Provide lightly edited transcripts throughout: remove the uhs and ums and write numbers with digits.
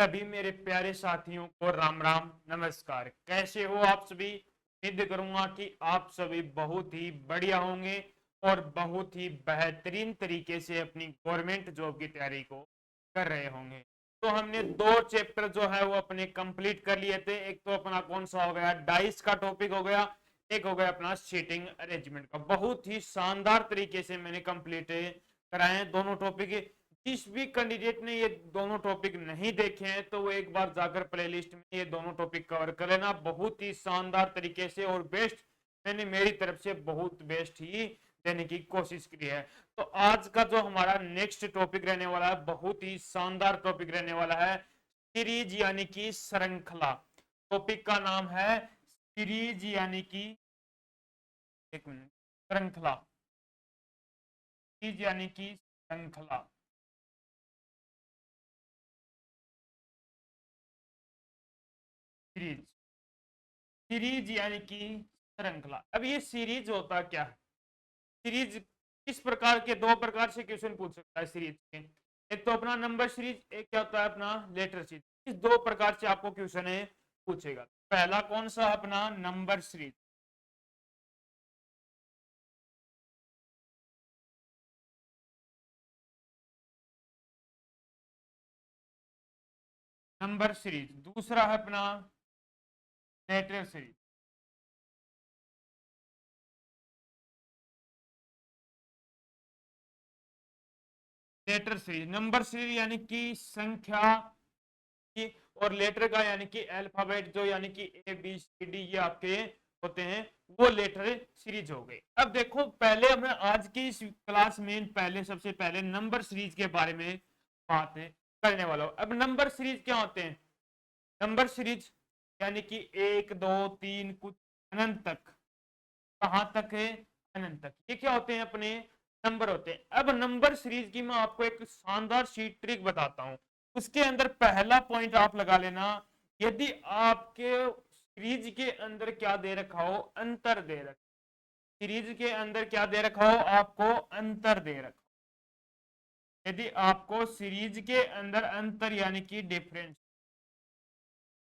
सभी मेरे प्यारे साथियों को राम राम नमस्कार। कैसे हो आप सभी? उम्मीद करूंगा कि आप सभी बहुत ही बढ़िया होंगे और बहुत ही बेहतरीन तरीके से अपनी गवर्नमेंट जॉब की तैयारी को कर रहे होंगे। तो हमने दो चैप्टर जो है वो अपने कंप्लीट कर लिए थे। एक तो अपना कौन सा हो गया, डाइस का टॉपिक हो गया, एक हो गया अपना सीटिंग अरेंजमेंट का। बहुत ही शानदार तरीके से मैंने कंप्लीट कराए दोनों टॉपिक। जिस भी कैंडिडेट ने ये दोनों टॉपिक नहीं देखे हैं तो वो एक बार जाकर प्लेलिस्ट में ये दोनों टॉपिक कवर कर लेना। बहुत ही शानदार तरीके से और बेस्ट, मैंने मेरी तरफ से बहुत बेस्ट ही देने की कोशिश की है। तो आज का जो हमारा नेक्स्ट टॉपिक रहने वाला है, बहुत ही शानदार टॉपिक रहने वाला है, सीरीज यानी कि श्रृंखला। टॉपिक का नाम है सीरीज यानी कि, एक मिनट, श्रृंखला। सीरीज यानी कि श्रृंखला। सीरीज, सीरीज यानी कि श्रृंखला। अब ये सीरीज होता क्या है? सीरीज किस प्रकार के, दो प्रकार से क्वेश्चन पूछ सकता है सीरीज के। एक तो अपना नंबर सीरीज, एक क्या होता है अपना लेटर सीरीज। इस दो प्रकार से आपको क्वेश्चन है पूछेगा। पहला कौन सा? अपना नंबर सीरीज। Number series. दूसरा है अपना letter series. Letter series, number series यानी कि संख्या की, और लेटर का यानी कि अल्फाबेट, जो यानी कि ए बी सी डी ये आपके होते हैं, वो लेटर सीरीज हो गई। अब देखो, पहले हमें आज की इस क्लास में पहले सबसे पहले नंबर सीरीज के बारे में बात करने वाला हूं। अब नंबर सीरीज क्या होते हैं? नंबर सीरीज यानी कि एक दो तीन कुछ अनंत तक। कहां तक है? अनंत तक। ये क्या होते हैं? अपने नंबर होते हैं। अब नंबर सीरीज की मैं आपको एक शानदार सी ट्रिक बताता हूं। उसके अंदर पहला पॉइंट आप लगा लेना, यदि आपके सीरीज के अंदर क्या दे रखा हो? अंतर दे रखा। सीरीज के अंदर क्या दे रखा हो? आपको अंतर दे रखा। यदि आपको सीरीज के अंदर अंतर यानी कि डिफरेंस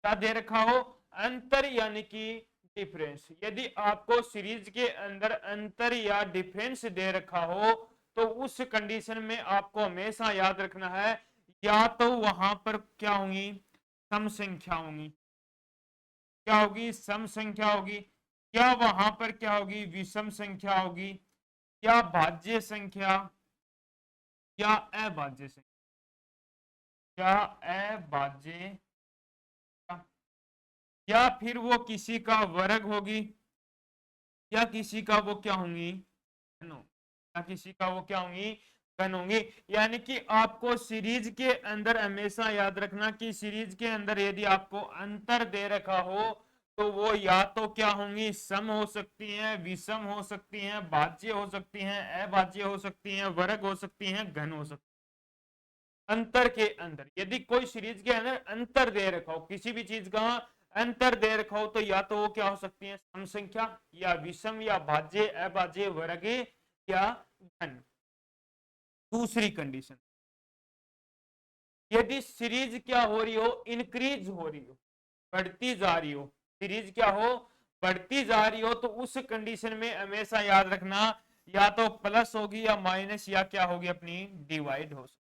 क्या दे रखा हो? अंतर यानी कि डिफरेंस। यदि आपको सीरीज के अंदर अंतर या डिफरेंस दे रखा हो तो उस कंडीशन में आपको हमेशा याद रखना है, या तो वहां पर क्या होंगी? सम संख्या होंगी। क्या होगी? सम संख्या होगी। या वहां पर क्या होगी? विषम संख्या होगी, या भाज्य संख्या, या अभाज्य संख्या, या अभाज्य, या फिर वो किसी का वर्ग होगी, या किसी का वो क्या होंगी? घन हो- या किसी का वो क्या होंगी? घन होंगी। यानी कि आपको सीरीज के अंदर हमेशा याद रखना कि सीरीज के अंदर यदि आपको अंतर दे रखा हो तो वो या तो क्या होंगी? सम हो सकती हैं, विषम हो सकती हैं, भाज्य हो सकती हैं, अभाज्य हो सकती हैं, वर्ग हो सकती हैं, घन हो सकती हैं। अंतर के अंदर यदि कोई सीरीज के अंदर अंतर दे रखा हो, किसी भी चीज का अंतर दे रखा हो, तो या तो वो क्या हो सकती है? सम संख्या, या विषम, या भाज्य, अभाज्य, वर्ग, या घन। दूसरी कंडीशन, यदि सीरीज क्या हो रही हो? इंक्रीज हो रही हो, बढ़ती जा रही हो। सीरीज क्या हो? बढ़ती जा रही हो, तो उस कंडीशन में हमेशा याद रखना, या तो प्लस होगी या माइनस, या क्या होगी? अपनी डिवाइड हो सकती,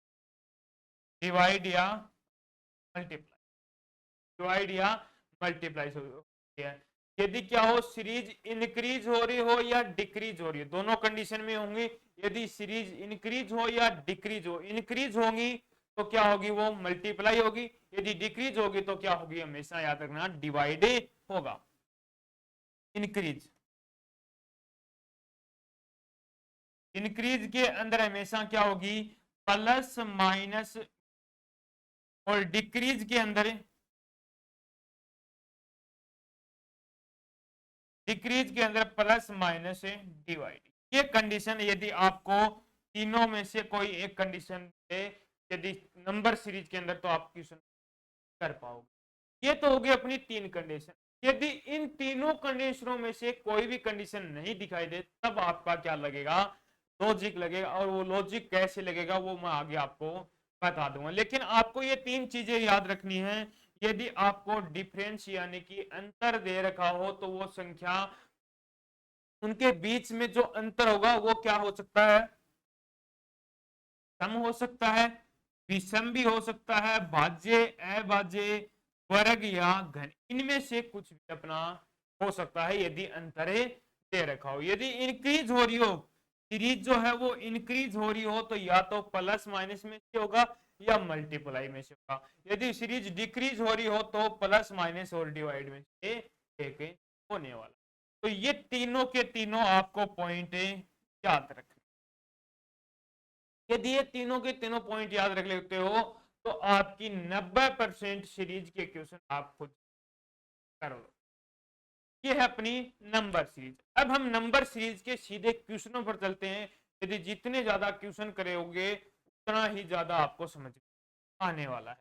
डिवाइड या मल्टीप्लाई, डिवाइड या मल्टीप्लाई होती है। यदि क्या हो? सीरीज इंक्रीज हो रही हो या डिक्रीज हो रही हो, दोनों कंडीशन में होंगी। यदि सीरीज इंक्रीज हो या डिक्रीज हो, इंक्रीज होगी तो क्या होगी? वो मल्टीप्लाई होगी। यदि डिक्रीज होगी तो क्या होगी? हमेशा याद रखना, डिवाइड होगा। इंक्रीज, इंक्रीज के अंदर हमेशा क्या होगी? प्लस माइनस, और डिक्रीज के अंदर, डिक्रीज के अंदर प्लस माइनस डिवाइड। ये कंडीशन यदि आपको तीनों में से कोई एक कंडीशन है यदि नंबर सीरीज के अंदर, तो आप क्वेश्चन कर पाओगे। ये तो होगी अपनी तीन कंडीशन। यदि इन तीनों कंडीशनों में से कोई भी कंडीशन नहीं दिखाई दे, तब आपका क्या लगेगा? लॉजिक लगेगा। और वो लॉजिक कैसे लगेगा वो मैं आगे आपको बता दूंगा। लेकिन आपको ये 3 चीजें याद रखनी है। यदि आपको डिफरेंस यानी कि अंतर दे रखा हो तो वो संख्या, उनके बीच में जो अंतर होगा वो क्या हो सकता है, सम हो सकता है, विषम भी हो सकता है, भाज्य, अभाज्य, वर्ग या घन, इनमें से कुछ भी अपना हो सकता है यदि अंतर दे रखा हो। यदि इंक्रीज हो रही हो सीरीज जो है वो इंक्रीज हो रही हो तो या तो प्लस माइनस में से होगा या मल्टीप्लाई में से होगा। यदि सीरीज डिक्रीज हो रही हो तो प्लस माइनस और डिवाइड में से एक होने वाला। तो ये तीनों के तीनों आपको पॉइंट याद रखना। यदि ये तीनों के तीनों पॉइंट याद रख लेते हो तो आपकी 90% सीरीज के क्वेश्चन आप खुद कर लो। ये है अपनी नंबर सीरीज। अब हम नंबर सीरीज के सीधे क्वेश्चनों पर चलते हैं। यदि जितने ज्यादा क्वेश्चन करोगे उतना ही ज्यादा आपको समझ आने वाला है।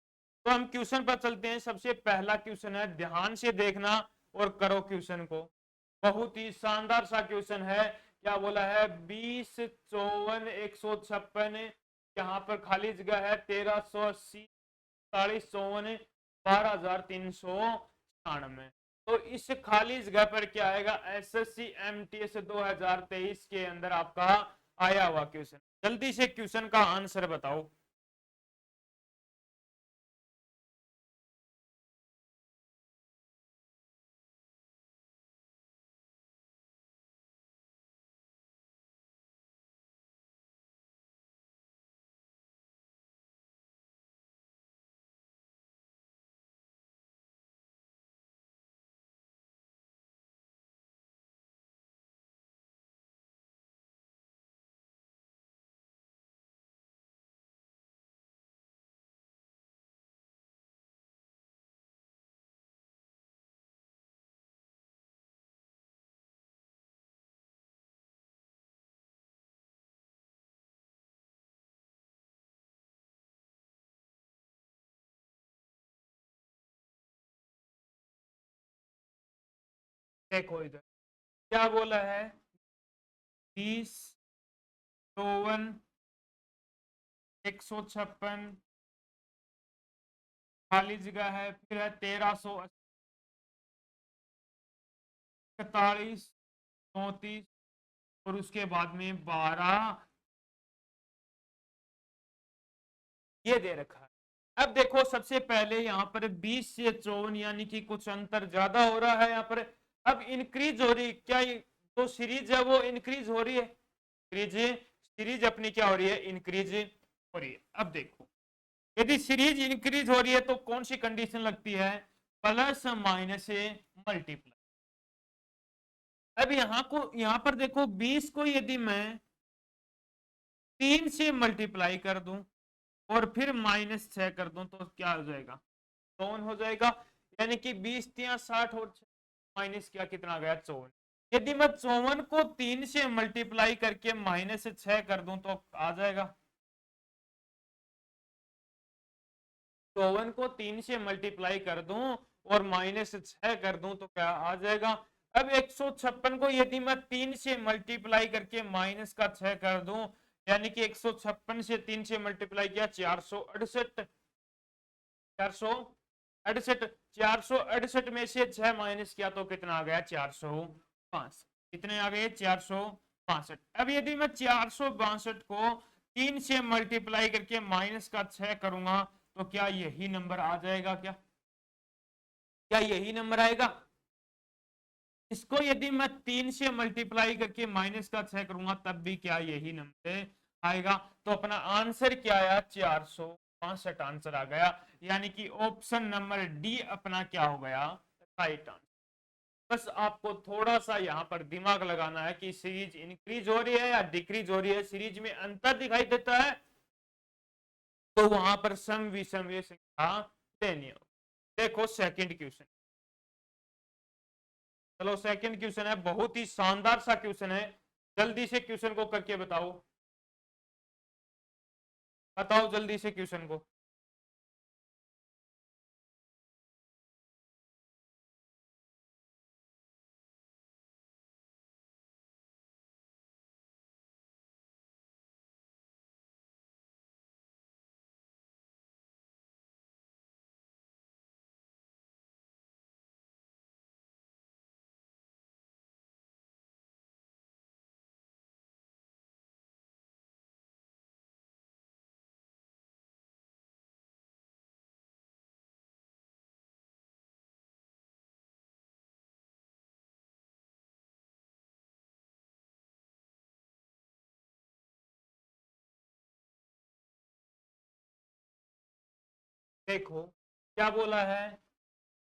तो हम क्वेश्चन पर चलते हैं। सबसे पहला क्वेश्चन है, ध्यान से देखना और करो क्वेश्चन को। बहुत ही शानदार सा क्वेश्चन है। क्या बोला है, 20, 54, 156, यहाँ पर खाली जगह है 1380, 47, 12,396। तो इस खाली जगह पर क्या आएगा, एसएससी एमटीएस 2023 के अंदर आपका आया हुआ क्वेश्चन। जल्दी से क्वेश्चन का आंसर बताओ। देखो इधर क्या बोला है, 20, 54, 156, खाली जगह है, फिर है 1341, 34 और उसके बाद में 12, ये दे रखा है। अब देखो सबसे पहले यहाँ पर 20 से 54 यानी कि कुछ अंतर ज्यादा हो रहा है यहाँ पर। अब इंक्रीज हो रही, क्या जो सीरीज है वो इंक्रीज हो रही है, सीरीज सीरीज अपनी क्या हो रही है, इंक्रीज हो रही है। अब देखो यदि सीरीज इंक्रीज हो रही है तो कौन सी कंडीशन लगती है, प्लस माइनस से मल्टीप्लाई। अब यहां पर देखो 20 को यदि मैं 3 से मल्टीप्लाई कर दूं और फिर -6 कर दूं तो क्या हो जाएगा, 54 हो जाएगा। यानी कि 20 तिया 60 और माइनस क्या कितना आ गया, 54। यदि मैं 54 को 3 से मल्टीप्लाई करके -6 कर दूं तो आ जाएगा, 54 को 3 से मल्टीप्लाई कर दूं और -6 कर दूं तो क्या आ जाएगा। अब 156 को यदि मैं 3 से मल्टीप्लाई करके माइनस का 6 कर दूं, यानी कि 156 से 3 से मल्टीप्लाई किया 468, 468, 468 में से 6 माइनस किया तो कितना आ गया, 405। कितने आ गए, 462। अब यदि मैं 462 को 3 से मल्टीप्लाई करके माइनस का 6 करूंगा तो क्या यही नंबर आ जाएगा, क्या यही नंबर आएगा। इसको यदि मैं 3 से मल्टीप्लाई करके माइनस का 6 करूंगा तब भी क्या यही नंबर आएगा। तो अपना आंसर क्या आया, 462 आंसर आ गया। यानी कि ऑप्शन नंबर डी अपना क्या हो गया, राइट आंसर। बस आपको थोड़ा सा यहां पर दिमाग लगाना है कि सीरीज इंक्रीज हो रही है या डिक्रीज हो रही है। सीरीज में अंतर दिखाई देता है तो वहां पर सम विषम ये संख्या लेनी हो। देखो सेकंड क्वेश्चन, चलो सेकंड क्वेश्चन है, बहुत ही शानदार सा क्वेश्चन है। जल्दी से क्वेश्चन को करके बताओ, बताओ जल्दी से क्वेश्चन को। देखो क्या बोला है,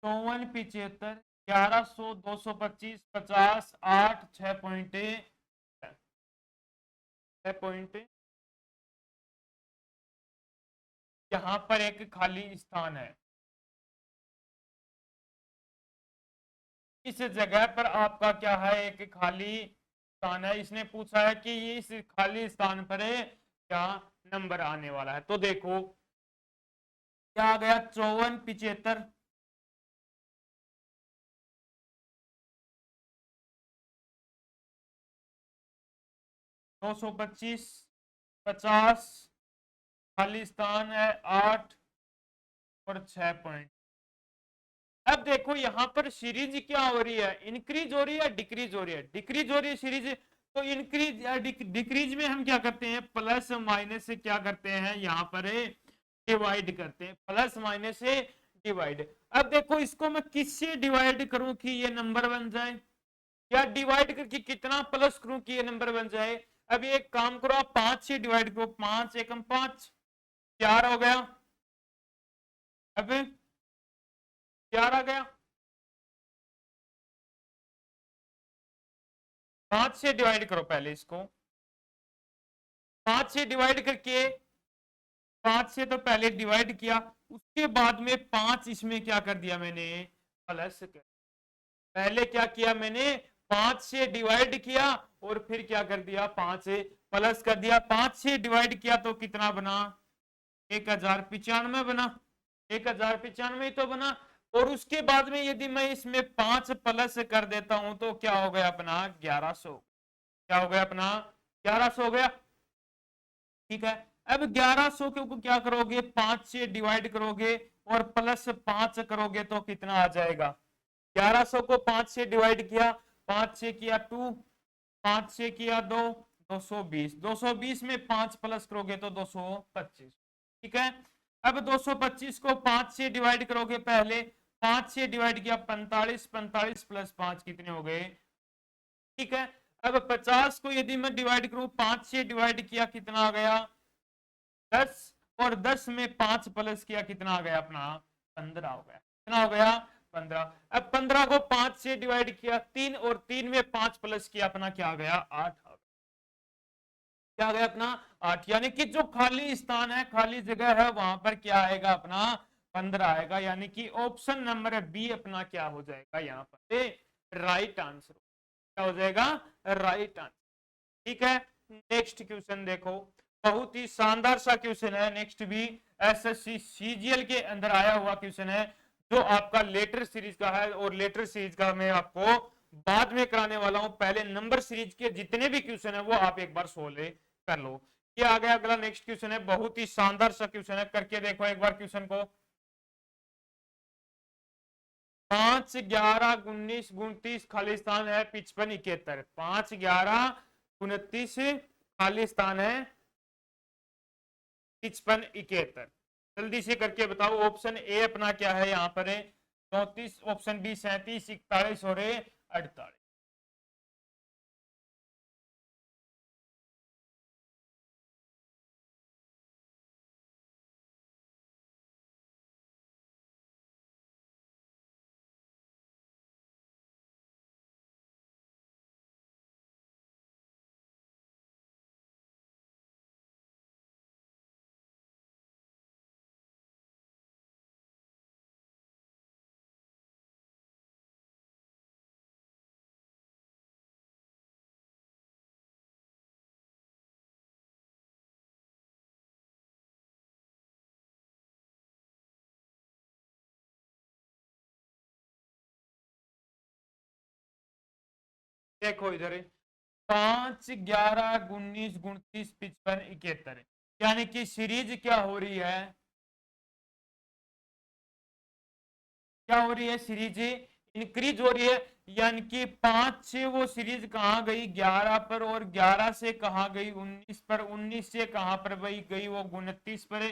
54, 75, 1100, 225, 50, 8, 6 पॉइंट, यहां पर एक खाली स्थान है। इस जगह पर आपका क्या है, एक खाली स्थान है। इसने पूछा है कि इस खाली स्थान पर क्या नंबर आने वाला है। तो देखो क्या आ गया, 54, 75, 225, 50, खाली स्थान है 8 और 6 पॉइंट। अब देखो यहां पर सीरीज क्या हो रही है, इंक्रीज हो रही है, डिक्रीज हो रही है। डिक्रीज हो रही है सीरीज, तो इंक्रीज या डिक्रीज में हम क्या करते हैं, प्लस माइनस से क्या करते हैं, यहां पर डिवाइड करते हैं, प्लस माइनस से डिवाइड। अब देखो इसको मैं किससे डिवाइड करूं कि ये नंबर बन जाए, या डिवाइड करके कितना प्लस करूं कि ये नंबर बन जाए। अब एक काम करो, आप 5 से डिवाइड करो, 5 एकम 5, 4 हो गया। अब 4 आ गया, 5 से डिवाइड करो पहले इसको, 5 से डिवाइड करके, 5 से तो पहले डिवाइड किया, उसके बाद में 5 इसमें क्या कर दिया मैंने, प्लस कर। पहले क्या किया मैंने, 5 से डिवाइड किया और फिर क्या कर दिया, 5 से प्लस कर दिया। 5 से डिवाइड किया तो कितना बना, 1095 बना, 1095 तो बना। और उसके बाद में यदि मैं इसमें 5 प्लस कर देता हूं तो क्या हो गया अपना 1100, क्या हो गया अपना 1100 हो गया। ठीक है, अब 1100 को क्या करोगे, 5 से डिवाइड करोगे और प्लस 5 करोगे तो कितना आ जाएगा। 1100 को 5 से डिवाइड किया, 5 से किया 2, 5 से किया 2, 220, 220 में 5 प्लस करोगे तो 225। ठीक है, अब 225 को 5 से डिवाइड करोगे, पहले 5 से डिवाइड किया 45, 45 प्लस 5 कितने हो गए। ठीक है, अब 50 को यदि मैं डिवाइड करूं, 5 से डिवाइड किया कितना आ गया 10, और 10 में 5 प्लस किया कितना आ गया अपना 15 हो गया। कितना हो गया 15। अब 15 को 5 से डिवाइड किया 3, और 3 में 5 प्लस किया अपना क्या आ गया 8, क्या आ गया अपना 8। यानी कि जो खाली स्थान है, खाली जगह है, वहां पर क्या आएगा अपना 15 आएगा। यानी कि ऑप्शन नंबर बी अपना क्या हो जाएगा यहाँ पर राइट आंसर, क्या हो जाएगा राइट आंसर। ठीक है, नेक्स्ट क्वेश्चन देखो, बहुत ही शानदार सा क्वेश्चन है। नेक्स्ट भी एसएससी सीजीएल के अंदर आया हुआ क्वेश्चन है, जो आपका लेटर सीरीज का है। और लेटर सीरीज का मैं आपको बाद में कराने वाला हूं, पहले नंबर सीरीज के जितने भी क्वेश्चन है वो आप एक बार सोल्व कर लो। ये आ गया अगला नेक्स्ट क्वेश्चन है, बहुत ही शानदार सा क्वेश्चन है, करके देखो एक बार क्वेश्चन को। 5, 11, 19, 29 खाली स्थान है 55, 71। 5, 11, 29 खाली स्थान है 55, 71। जल्दी से करके बताओ, ऑप्शन ए अपना क्या है यहाँ पर 34, ऑप्शन बी 37, 41 और 48। देखो इधर 5, 11, 19, 29, 55, 71, यानी कि सीरीज क्या हो रही है, क्या हो रही है, सीरीज इंक्रीज हो रही है। यानी कि 5 से वो सीरीज कहां गई 11 पर, और 11 से कहां गई 19 पर, 19 से कहां पर वही गई वो 29 पर,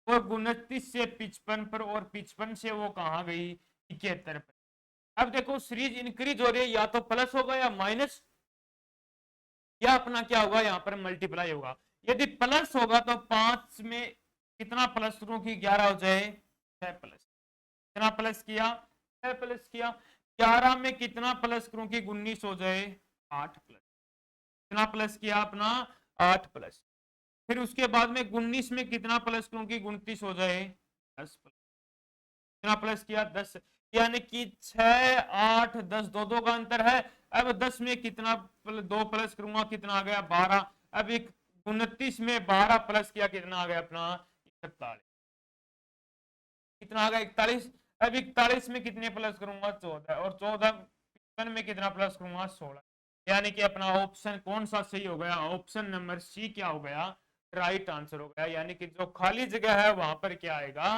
और 29 से 55 पर, और 55 से वो कहां गई 71 पर। अब देखो सीरीज इंक्रीज हो रही है, या तो प्लस होगा या माइनस, या अपना क्या होगा यहाँ पर मल्टीप्लाई होगा। यदि प्लस होगा तो 5 में कितना प्लस करूं कि 11 हो जाए 6 प्लस, कितना प्लस किया, 6 प्लस किया। 11 में कितना प्लस करूं कि 19 हो जाए, 8 प्लस, कितना प्लस किया अपना, 8 प्लस। फिर उसके बाद में 19 में कितना प्लस करूं कि 29 हो जाए, 10 प्लस, कितना प्लस किया, 10। यानी कि 6 8 10, दो दो का अंतर है। अब 10 में कितना दो प्लस करूंगा, कितना आ गया, 12। अब एक 29 में 12 प्लस किया, कितना आ गया अपना, 41, कितना आ गया, 41। अब 41 में कितने प्लस करूंगा, 14, और 14 में कितना प्लस करूंगा, 16। यानी कि अपना ऑप्शन कौन सा सही हो गया, ऑप्शन नंबर सी क्या हो गया, राइट आंसर हो गया। यानी कि जो खाली जगह है वहां पर क्या आएगा,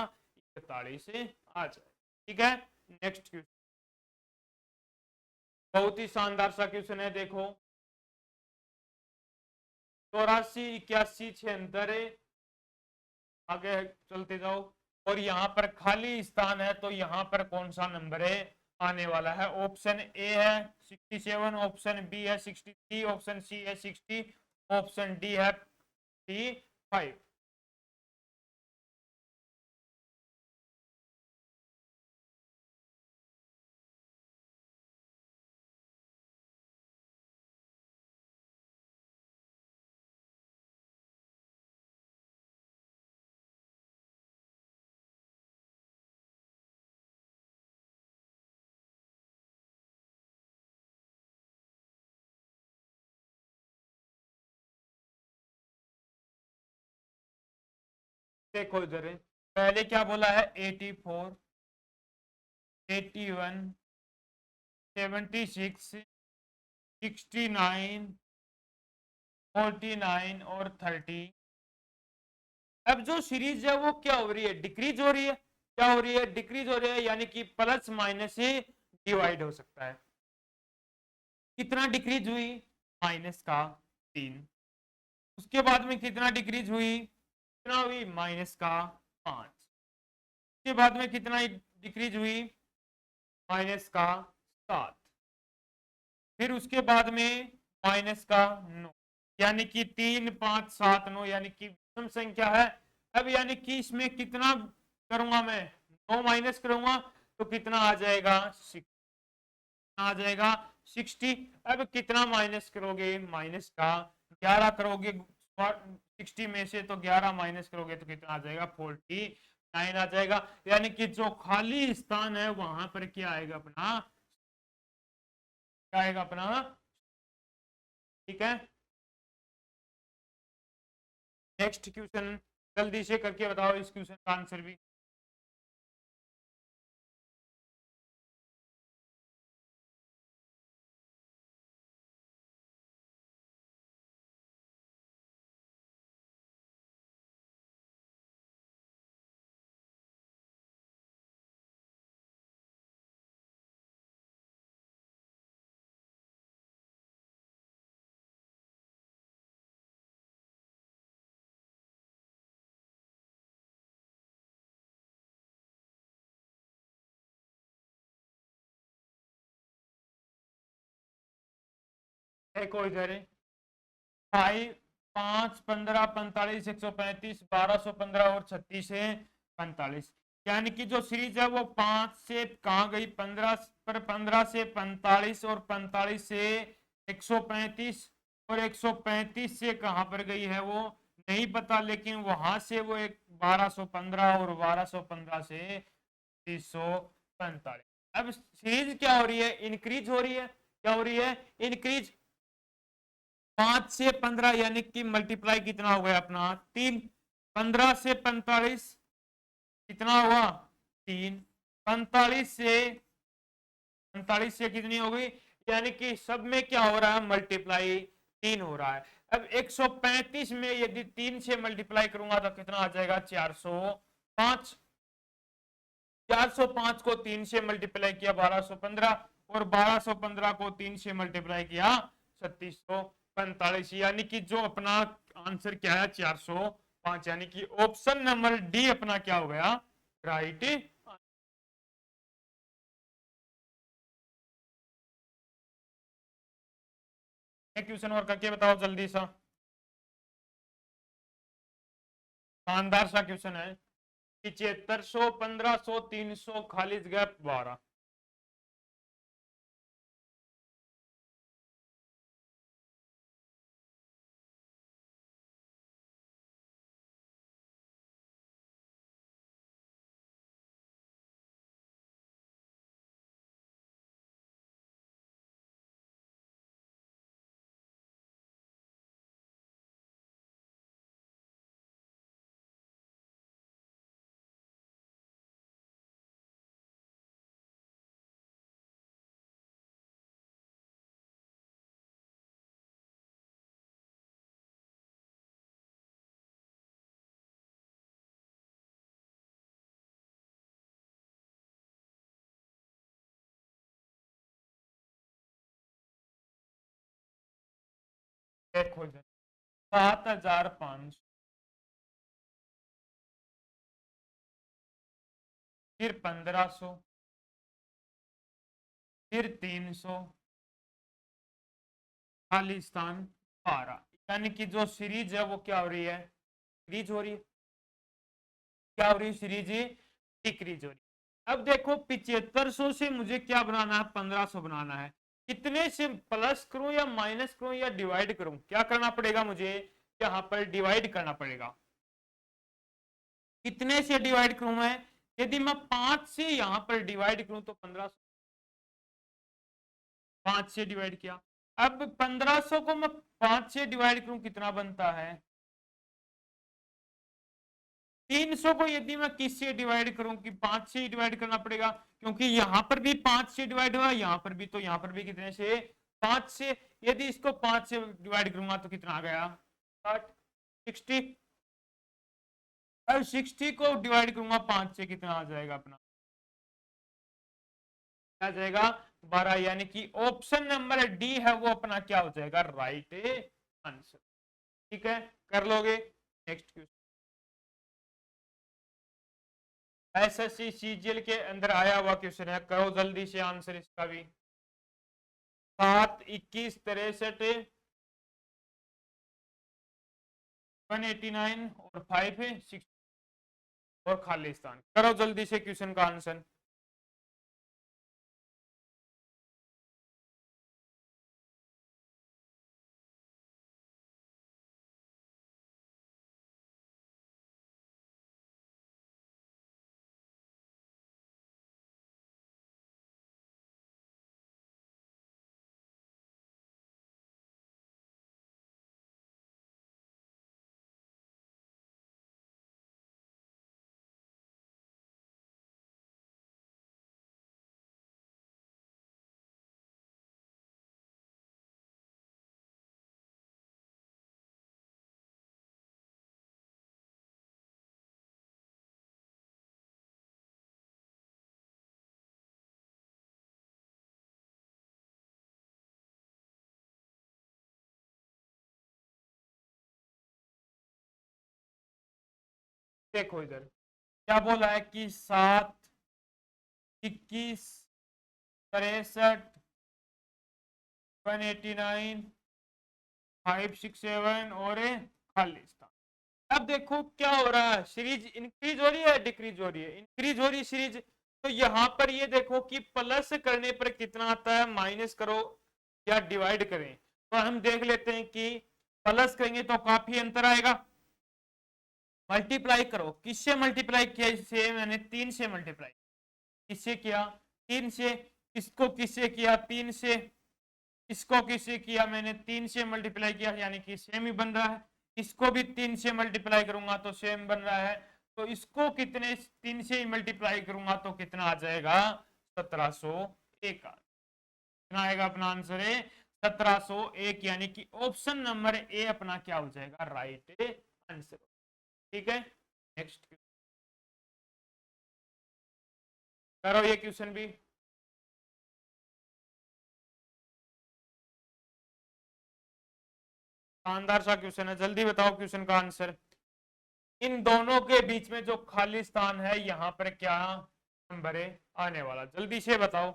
41 से आ जाए। ठीक है, नेक्स्ट क्वेश्चन, बहुत ही शानदार सा क्वेश्चन है, देखो। 84 81 76 है, आगे चलते जाओ। और यहाँ पर खाली स्थान है, तो यहाँ पर कौन सा नंबर है आने वाला है, ऑप्शन ए है 67, ऑप्शन बी है 63, ऑप्शन सी है 60, ऑप्शन डी है 55। देखो इधर पहले क्या बोला है, 84 81 76 69 49 और 30। अब जो सीरीज है वो क्या हो रही है, डिक्रीज हो रही है, क्या हो रही है, डिक्रीज हो रही है। यानी कि प्लस माइनस से डिवाइड हो सकता है। कितना डिक्रीज हुई, माइनस का 3। उसके बाद में कितना डिक्रीज हुई, कितना हुई, माइनस का 5। उसके बाद में कितना डिक्रीज हुई, माइनस का 7। फिर उसके बाद में माइनस का 9। यानी कि 3 5 7 9, यानी कि विषम संख्या है। अब यानी कि इसमें कितना करूंगा मैं, 9 माइनस करूंगा तो कितना आ जाएगा, 6 आ जाएगा 60। अब कितना माइनस करोगे, माइनस का 11 करोगे, 60 में से तो 11 माइनस करोगे तो कितना आ जाएगा, 49 आ जाएगा। यानी कि जो खाली स्थान है वहां पर क्या आएगा अपना, क्या आएगा अपना। ठीक है, नेक्स्ट क्वेश्चन जल्दी से करके बताओ इस क्वेश्चन का आंसर भी। देखो इधर 5 5 15 45 135 1215 और 36 है 45। यानी कि जो सीरीज है वो 5 से कहाँ गई, 15 पर, 15 से 45 और 45 से 135 और 135 से कहाँ पर गई है वो नहीं पता, लेकिन वहां से वो एक 1215 और 1215 से 345। अब सीरीज क्या हो रही है, इंक्रीज हो रही है, क्या हो रही है, इंक्रीज। 5 से 15 यानी कि मल्टीप्लाई कितना हो गया अपना, 3। 15 से 45 कितना हुआ, 3। 45 से कितनी हो गई, यानी कि सब में क्या हो रहा है, मल्टीप्लाई 3 हो रहा है। अब 135 में यदि 3 से मल्टीप्लाई करूंगा तो कितना आ जाएगा, 405। 405 को 3 से मल्टीप्लाई किया 1215, और 1215 को 3 से मल्टीप्लाई किया 3645। यानी कि जो अपना आंसर क्या है, 405। यानी कि ऑप्शन नंबर डी अपना क्या हो गया, राइट। एक क्वेश्चन और करके बताओ जल्दी सा, शानदार सा क्वेश्चन है। 7500, 1500, 300, खाली जगह 12। देखो इधर 7500, फिर 1500, फिर 300, खाली स्थान 12। यानी कि जो सीरीज है वो क्या हो रही है, सीरीज हो रही है। क्या हो रही है सीरीज, डिक्रीज हो रही है। अब देखो 7500 से मुझे क्या बनाना है, 1500 बनाना है। कितने से प्लस करूं या माइनस करूं या डिवाइड करूं, क्या करना पड़ेगा मुझे, यहां पर डिवाइड करना पड़ेगा। कितने से डिवाइड करूं मैं, यदि मैं 5 से यहां पर डिवाइड करूं तो 1500, 5 से डिवाइड किया। अब 1500 को मैं 5 से डिवाइड करूं कितना बनता है, 300 को यदि मैं किससे डिवाइड करूं कि 5 से डिवाइड करना पड़ेगा, क्योंकि यहां पर भी 5 से डिवाइड हुआ, यहां पर भी, तो यहां पर भी कितने से, 5 से। यदि इसको 5 से डिवाइड करूंगा तो कितना आ गया, 60, 60। अब 60 को डिवाइड करूंगा 5 से, कितना आ जाएगा अपना, क्या जाएगा, 12। यानी कि ऑप्शन नंबर डी है वो अपना क्या हो जाएगा, राइट आंसर। ठीक है, कर लोगे। नेक्स्ट क्वेश्चन, एसएससी सीजीएल के अंदर आया हुआ क्वेश्चन है, करो जल्दी से आंसर इसका भी। 7, 21, 63, 189 और 5 है 6 और खालिस्तान। करो जल्दी से क्वेश्चन का आंसर। देखो इधर क्या बोला है कि 7, 21, 63, 189, 567 और खालिस्तान। अब देखो क्या हो रहा है, सीरीज इंक्रीज हो रही है डिक्रीज हो रही है, इंक्रीज हो रही है सीरीज। तो यहां पर ये देखो कि प्लस करने पर कितना आता है, माइनस करो या डिवाइड करें। तो हम देख लेते हैं कि प्लस करेंगे तो काफी अंतर आएगा। मल्टीप्लाई करो, किससे मल्टीप्लाई किया, इसे मैंने 3 से मल्टीप्लाई, किससे किया, 3 से। इसको किससे किया, 3 से। इसको किससे किया, मैंने 3 से मल्टीप्लाई किया, यानी कि सेम ही बन रहा है। इसको भी 3 से मल्टीप्लाई करूंगा तो सेम बन रहा है। तो इसको कितने 3 से मल्टीप्लाई करूंगा तो कितना आ जाएगा, 1701। कितना आएगा अपना आंसर है 1701, यानी कि ऑप्शन नंबर ए अपना क्या हो जाएगा, राइट आंसर। ठीक है, नेक्स्ट करो ये क्वेश्चन भी। शानदार सा क्वेश्चन है, जल्दी बताओ क्वेश्चन का आंसर। इन दोनों के बीच में जो खाली स्थान है यहां पर क्या नंबर है आने वाला, जल्दी से बताओ।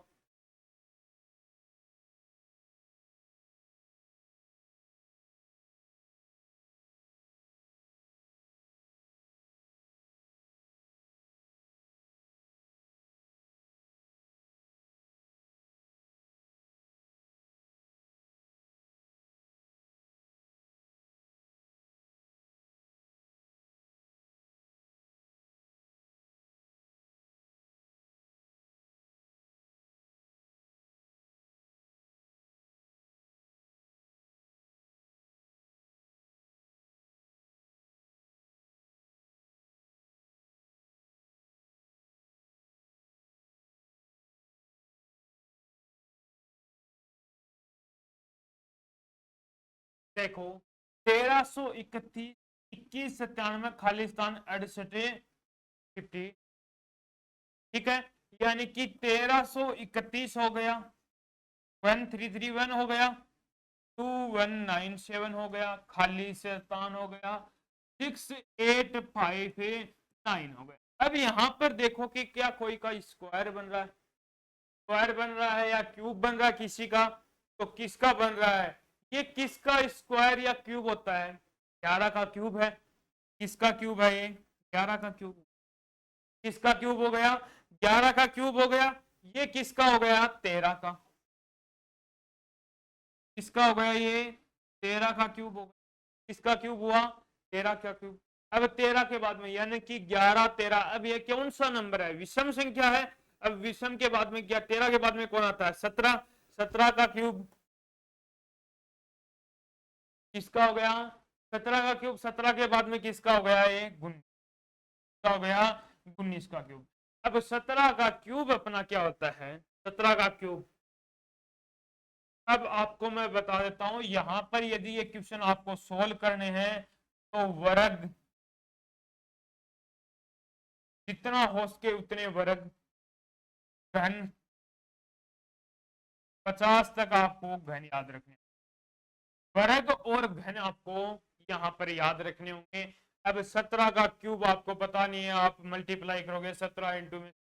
देखो 1331, 2197 खाली स्थान 68 50, ठीक है, यानी कि 1331 हो गया, 1331 हो गया, 2197 हो गया, खाली स्थान हो गया 6859 हो गया। अब यहां पर देखो कि क्या कोई का स्क्वायर बन रहा है, स्क्वायर बन रहा है या क्यूब बन रहा है किसी का, तो किसका बन रहा है, ये किसका स्क्वायर या क्यूब होता है, 11 का क्यूब है, किसका क्यूब है ये, 11 का क्यूब, किसका क्यूब हो गया, 11 का क्यूब हो गया, ये किसका हो गया, 13 का, किसका हो गया ये, 13 का क्यूब हो गया, किसका क्यूब हुआ, 13 का क्यूब। अब 13 के बाद में यानी कि 11 13, अब ये कौन सा नंबर है, विषम संख्या है। अब विषम के बाद में क्या, 13 के बाद में कौन आता है, 17, 17 का क्यूब किसका हो गया, 17 का क्यूब, 17 के बाद में किसका हो गया, ये 19 का हो गया, 19 का क्यूब। अब 17 का क्यूब अपना क्या होता है, 17 का क्यूब, अब आपको मैं बता देता हूं, यहां पर यदि ये क्वेश्चन आपको सोल्व करने हैं तो वर्ग, जितना हो सके उतने वर्ग, घन, 50 तक आपको घन याद रखने, वर्ग और घन आपको यहां पर याद रखने होंगे। अब 17 का क्यूब आपको पता नहीं है, आप मल्टीप्लाई करोगे 17 इंटू में,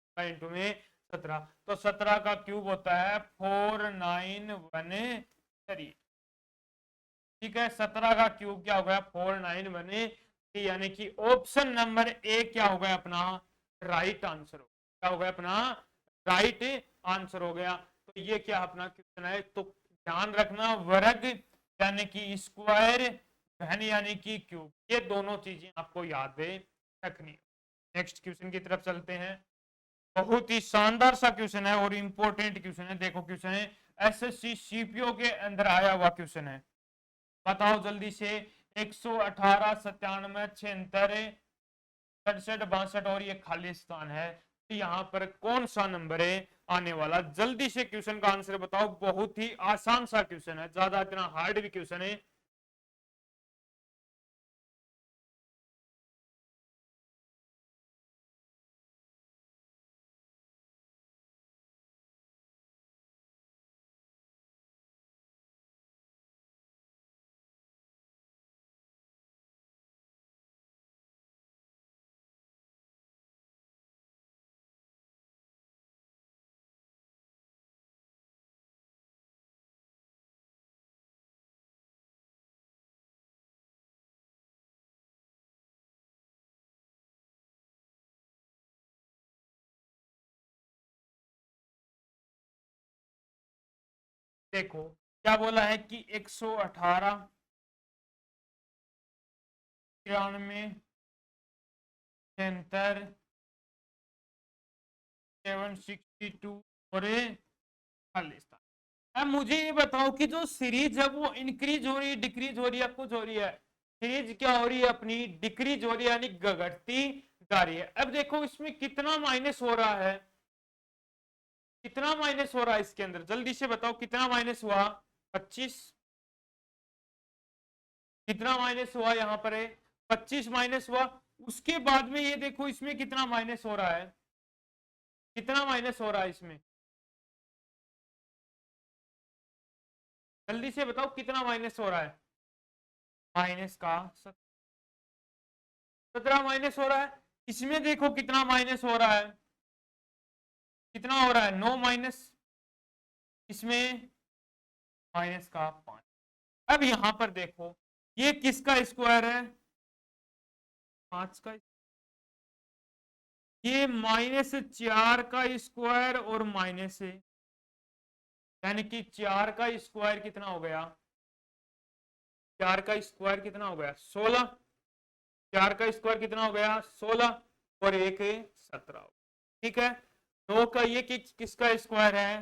17, तो 17 का क्यूब होता है 4913, ठीक है, 17 का क्यूब क्या हो गया, 4913, यानी कि ऑप्शन नंबर ए क्या हो गया अपना राइट आंसर, क्या हो गया अपना राइट आंसर हो गया। तो ये क्या अपना क्वेश्चन है, तो ध्यान रखना वर्ग यानी कि स्क्वायर, घन यानी कि क्यूब, ये दोनों चीजें आपको याद रखनी। नेक्स्ट क्वेश्चन की तरफ चलते हैं, बहुत ही शानदार सा क्वेश्चन है और इंपॉर्टेंट क्वेश्चन है। देखो क्वेश्चन है एसएससी सीपीओ के अंदर आया हुआ क्वेश्चन है, बताओ जल्दी से, 118 97 76 67 62 और ये खाली स्थान है, तो यहाँ पर कौन सा नंबर है आने वाला, जल्दी से क्वेश्चन का आंसर बताओ। बहुत ही आसान सा क्वेश्चन है, ज्यादा इतना हार्ड भी क्वेश्चन है। देखो क्या बोला है कि 118 93 76 762 और खाली स्थान। अब मुझे ये बताओ कि जो सीरीज है वो इंक्रीज हो रही है, डिक्रीज हो रही है, कुछ हो रही है, सीरीज क्या हो रही है अपनी, डिक्रीज हो रही है, यानी घटती जा रही है। अब देखो इसमें कितना माइनस हो रहा है, कितना माइनस हो रहा है इसके अंदर, जल्दी से बताओ कितना माइनस हुआ, 25, कितना माइनस हुआ यहाँ पर है, 25 माइनस हुआ। उसके बाद में ये देखो इसमें कितना माइनस हो रहा है, कितना माइनस हो रहा है इसमें, जल्दी से बताओ कितना माइनस हो रहा है, माइनस का 17 माइनस हो रहा है। इसमें देखो कितना माइनस हो रहा है, कितना हो रहा है, 9 माइनस, इसमें माइनस का 5। अब यहां पर देखो ये किसका स्क्वायर है, 5 का, ये -4 का स्क्वायर और माइनस है, यानी कि 4 का स्क्वायर कितना हो गया, 4 का स्क्वायर कितना हो गया 16, 4 का स्क्वायर कितना हो गया 16 और एक 17, ठीक है। 2 का ये किसका स्क्वायर है,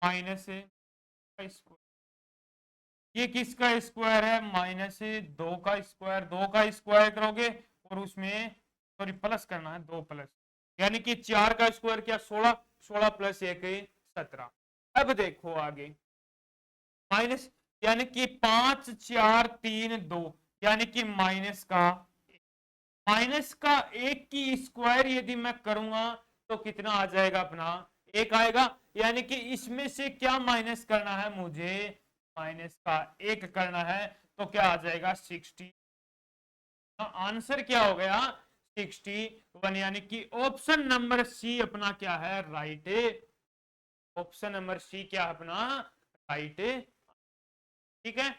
माइनस का स्क्वायर, ये किसका स्क्वायर है, -2 का स्क्वायर, 2 का स्क्वायर करोगे और उसमें सॉरी प्लस करना है, 2 प्लस, यानी कि 4 का स्क्वायर क्या 16, 16 प्लस 1 17। अब देखो आगे माइनस, यानी कि 5 4 3 2 यानी कि माइनस का एक की स्क्वायर यदि मैं करूंगा तो कितना आ जाएगा अपना, एक आएगा। यानी कि इसमें से क्या माइनस करना है मुझे, माइनस का एक करना है, तो क्या आ जाएगा 60। आंसर क्या हो गया 61, यानी कि ऑप्शन नंबर सी अपना क्या है, राइट। ऑप्शन नंबर सी क्या है अपना, राइट। ठीक है,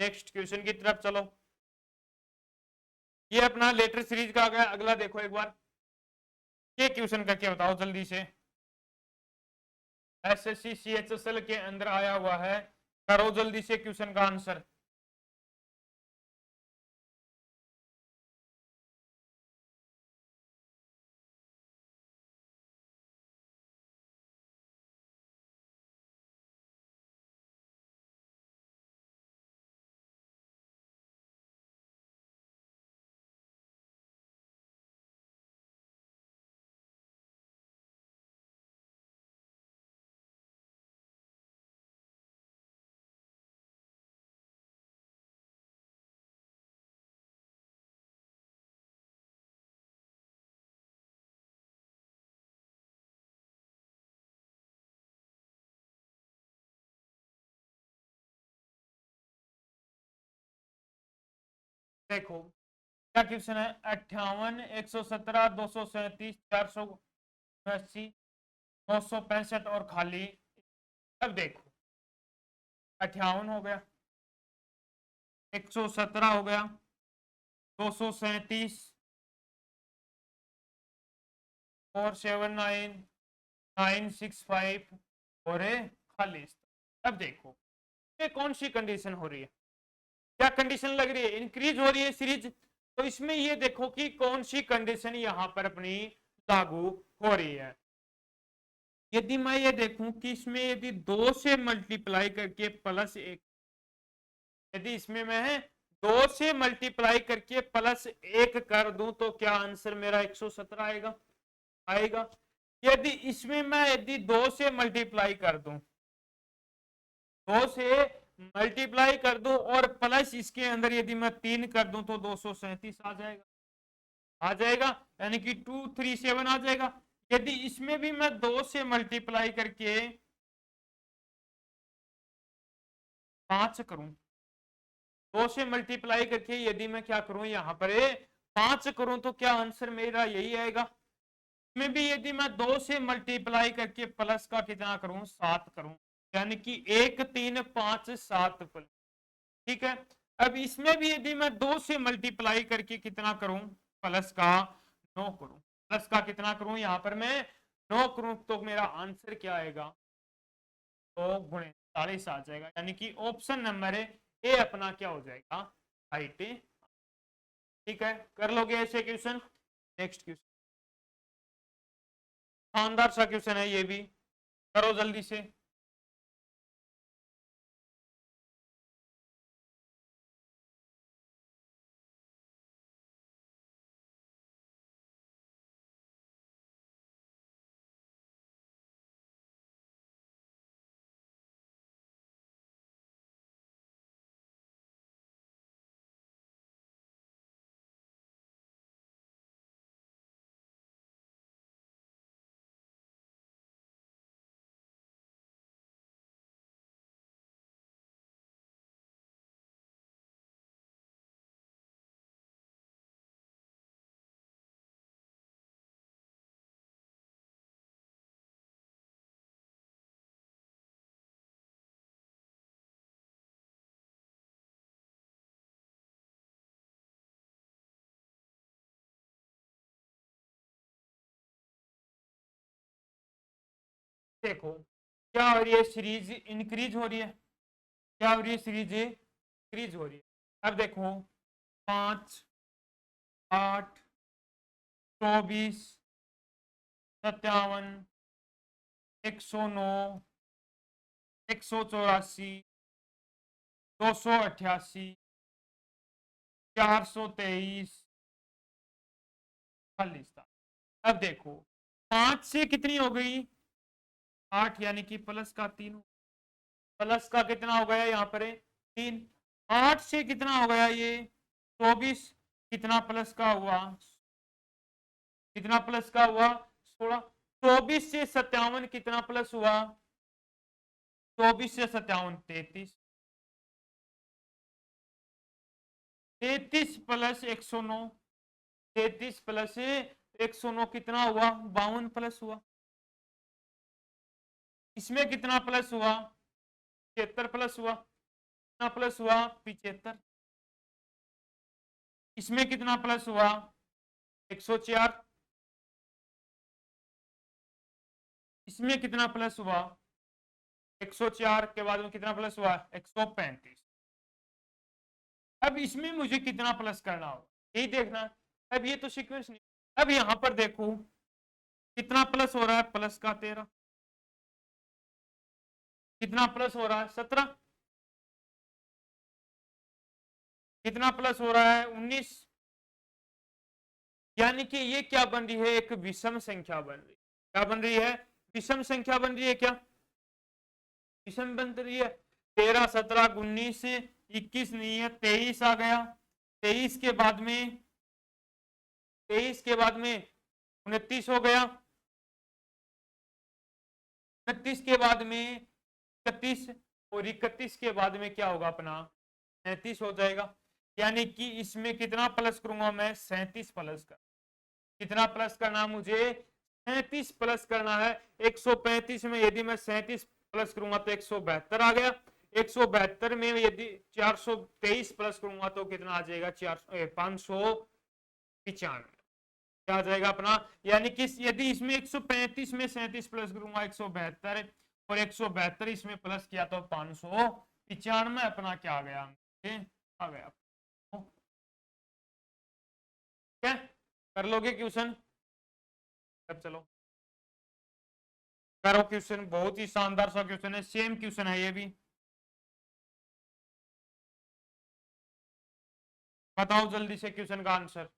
नेक्स्ट क्वेश्चन की तरफ चलो। ये अपना लेटर सीरीज का आ गया। अगला देखो एक बार, ये क्वेश्चन करके बताओ जल्दी से। एसएससी सीएचएसएल के अंदर आया हुआ है, करो जल्दी से क्वेश्चन का आंसर। देखो क्या क्वेश्चन है, 58 117 237 480 965 और खाली। अब देखो 58 हो गया, 117 हो गया, 237 479 965 और खाली। अब देखो ये कौन सी कंडीशन हो रही है, क्या कंडीशन लग रही है, इंक्रीज हो रही है सीरीज। तो इसमें ये देखो कि कौन सी कंडीशन यहां पर अपनी लागू हो रही है। यदि मैं ये देखूं कि इसमें यदि 2 से मल्टीप्लाई करके प्लस 1, यदि इसमें मैं 2 से मल्टीप्लाई करके प्लस 1 कर दूं तो क्या आंसर मेरा 117 आएगा, आएगा। यदि इसमें मैं यदि 2 से मल्टीप्लाई कर दूं, 2 से मल्टीप्लाई कर दूं और प्लस इसके अंदर यदि मैं 3 कर दूं तो 237 आ जाएगा, आ जाएगा। यानी कि 237 आ जाएगा। यदि इसमें भी मैं 2 से मल्टीप्लाई करके 5 करूं, 2 से मल्टीप्लाई करके यदि मैं क्या करूं यहां पर 5 करूं तो क्या आंसर मेरा यही आएगा। में भी यदि मैं 2 से मल्टीप्लाई करके प्लस का कितना करूं 7 करूं, यानी कि 1 3 5 7 प्लस। ठीक है, अब इसमें भी यदि मैं 2 से मल्टीप्लाई करके कितना करूं प्लस का 9 करूं, प्लस का कितना करूं यहां पर मैं 9 करूं, तो मेरा आंसर क्या आएगा, तो गुणे 40 आ जाएगा। यानी कि ऑप्शन नंबर ए अपना क्या हो जाएगा, राइट। ठीक है, कर लोगे ऐसे क्वेश्चन। नेक्स्ट क्वेश्चन, शानदार सा क्वेश्चन है ये भी, करो जल्दी से। देखो क्या हो रही है, सीरीज इंक्रीज हो रही है, क्या हो रही है, सीरीज इंक्रीज हो रही है। अब देखो 5 8 24 57 109 184 288 423 40। अब देखो 5 से कितनी हो गई 8, यानी कि प्लस का 3, प्लस का कितना हो गया यहाँ पर 3, 8 से कितना हो गया ये 24, कितना प्लस का हुआ, कितना प्लस का हुआ 16, 24 से 57 कितना प्लस हुआ, 24 से 57 33, 33 प्लस 109, 33 प्लस 109 कितना हुआ 52 प्लस हुआ, इसमें कितना प्लस हुआ 75 प्लस हुआ, कितना प्लस हुआ 75, इसमें कितना प्लस हुआ 104, इसमें कितना प्लस हुआ 104 के बाद में कितना प्लस हुआ 135, अब इसमें मुझे कितना प्लस करना होगा यही देखना है। अब ये तो सीक्वेंस नहीं, अब यहां पर देखो कितना प्लस हो रहा है प्लस का 13, कितना प्लस हो रहा है 17, कितना प्लस हो रहा है 19, यानी कि ये क्या बन रही है एक विषम संख्या बन रही है, क्या बन रही है विषम संख्या बन रही है, क्या विषम बन रही है, 13 17 19 21 नहीं है 23 आ गया, 23 के बाद में 23 के बाद में 29 हो गया, 29 के बाद में 31 और 31 के बाद में क्या होगा अपना 37 हो जाएगा, यानी कि इसमें कितना प्लस करूंगा मैं 37 प्लस कर, कितना प्लस करना मुझे 37 प्लस करना है, 135 में यदि मैं 37 प्लस करूंगा तो 172 आ गया, 172 में यदि 423 प्लस करूंगा तो कितना आ जाएगा 595, क्या आ जाएगा अपना, यानी कि यदि इसमें 135 में 37 प्लस करूंगा 172 और 172 इसमें प्लस किया तो 595 अपना क्या आ गया आ गया, क्या कर लोगे क्वेश्चन, अब चलो करो क्वेश्चन, बहुत ही शानदार सा क्वेश्चन है, सेम क्वेश्चन है ये भी, बताओ जल्दी से क्वेश्चन का आंसर,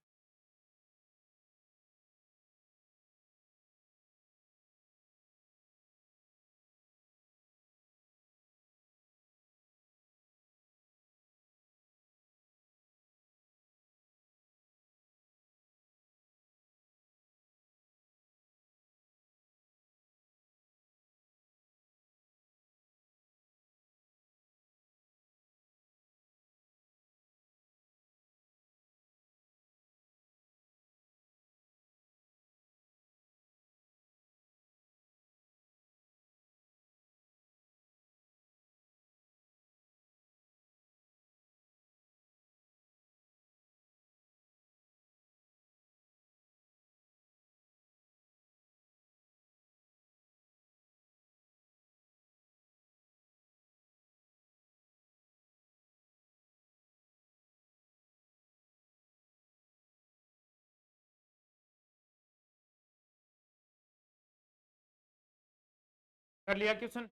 कर लिया क्वेश्चन,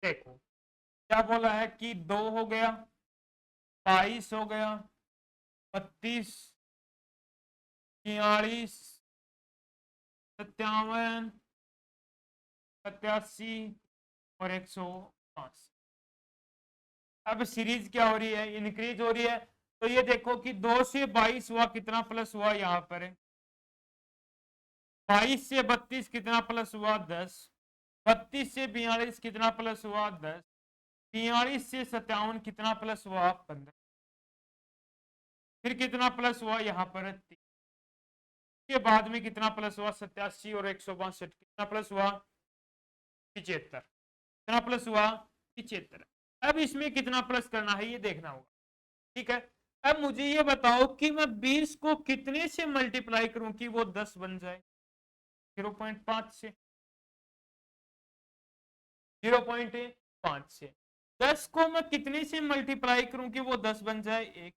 देखो क्या बोला है कि 2 हो गया, 22 हो गया, 32, 43, 57, 87 और 105, अब सीरीज क्या हो रही है इंक्रीज हो रही है, तो ये देखो कि 2 से 22 हुआ कितना प्लस हुआ यहां पर 22 से 32 कितना प्लस हुआ 10, 32 से 42 कितना प्लस हुआ 10, 43 से 57 कितना प्लस हुआ 15, फिर कितना प्लस हुआ यहाँ पर 3 के बाद में कितना प्लस हुआ 87 और 162 कितना प्लस हुआ 75, कितना प्लस हुआ 75, अब इसमें कितना प्लस करना है ये देखना होगा, ठीक है। अब मुझे ये बताओ कि मैं 20 को कितने से मल्टीप्लाई करूं कि वो 10 बन जाए, 0.5 से, 0.5 से, 10 को मैं कितने से मल्टीप्लाई करूं कि वो 10 बन जाए 1,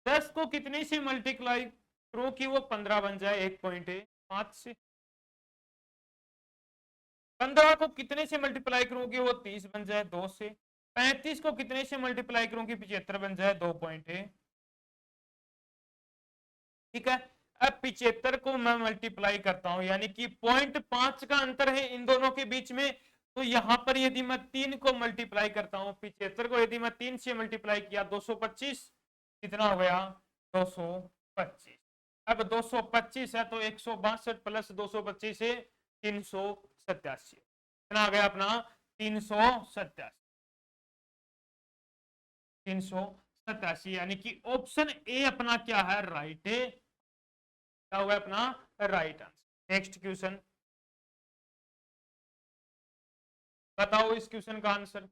10 को कितने से मल्टीप्लाई करूं कि वो 15 बन जाए 1.5 से, 15 को कितने से मल्टीप्लाई करूं कि वो 30 बन जाए 2 से, 35 को कितने से मल्टीप्लाई करूं कि 75 बन जाए 2 ठीक है। अब 75 को मैं मल्टीप्लाई करता हूं यानी कि 0.5 का अंतर है इन दोनों के बीच में, तो यहां पर यदि मैं 3 को मल्टीप्लाई करता हूं, 75 को यदि मैं 3 से मल्टीप्लाई किया 225, कितना हो गया 225। अब 225 है तो 162 प्लस 225 से 387, कितना आ गया अपना 387, 387, यानी कि ऑप्शन ए अपना क्या है राइट है, क्या होगा अपना राइट आंसर। नेक्स्ट क्वेश्चन बताओ इस क्वेश्चन का आंसर।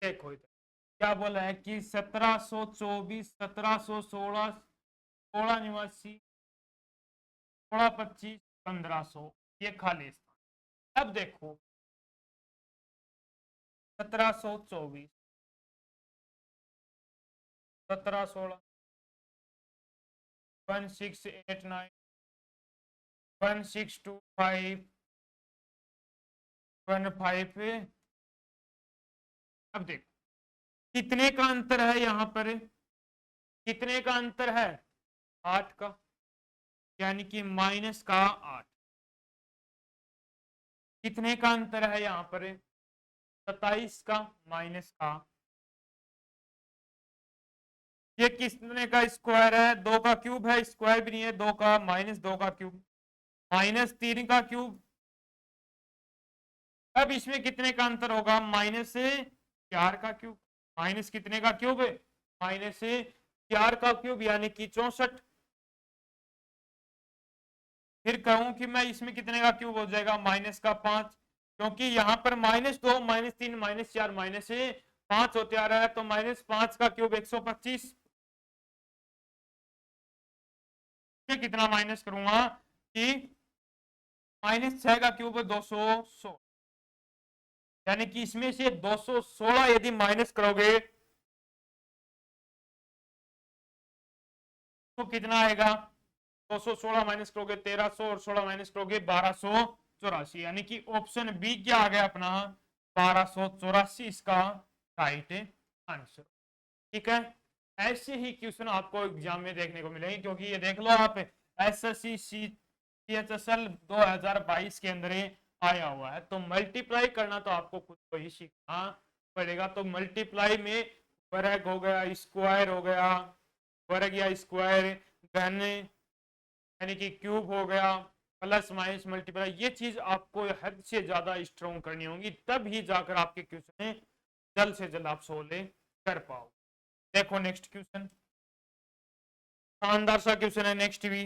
देखो इधर क्या बोला है कि 1724, 1716, 1689, 1625, 1500, ये खाली स्थान। अब देखो 1724, 1716, 1689, 1625, 15। अब देखो कितने का अंतर है यहां पर, कितने का अंतर है 8 का, यानी कि माइनस का 8। कितने का अंतर है यहां पर 27 का, माइनस का, ये कितने का स्क्वायर है 2 का क्यूब है, स्क्वायर भी नहीं है 2 का, माइनस 2 का क्यूब, माइनस 3 का क्यूब। अब इसमें कितने का अंतर होगा माइनस से 4 का क्यूब, माइनस कितने का क्यूब है माइनस से 4 का क्यूब, यानी कि 64। फिर कहूं कि मैं इसमें कितने का क्यूब हो जाएगा माइनस का 5, क्योंकि यहां पर -2, -3, -4, माइनस से 5 होते आ रहा है, तो -5 का क्यूब 125। कितना माइनस करूंगा कि -6 का क्यूब 216, यानी कि इसमें से 216 यदि माइनस करोगे तो कितना आएगा, 216 माइनस करोगे 1300, और 16 माइनस करोगे 1284, यानी कि ऑप्शन बी क्या आ गया अपना 1284 इसका राइट आंसर। ठीक है, ऐसे ही क्वेश्चन आपको एग्जाम में देखने को मिलेंगे, क्योंकि ये देख लो आप एसएससी सीएचएसएल 2022 के अंदर आया हुआ है, तो मल्टीप्लाई करना तो आपको खुद को ही सीखना पड़ेगा। तो मल्टीप्लाई में वर्ग हो गया, स्क्वायर हो गया, वर्ग या स्क्वायर, घन यानी कि क्यूब हो गया, प्लस माइनस मल्टीप्लाई, ये चीज आपको हद से ज्यादा स्ट्रॉन्ग करनी होगी, तब ही जाकर आपके क्वेश्चन जल्द से जल्द आप सोल्व कर पाओ। देखो नेक्स्ट क्वेश्चन, शानदार सा क्वेश्चन है नेक्स्ट भी।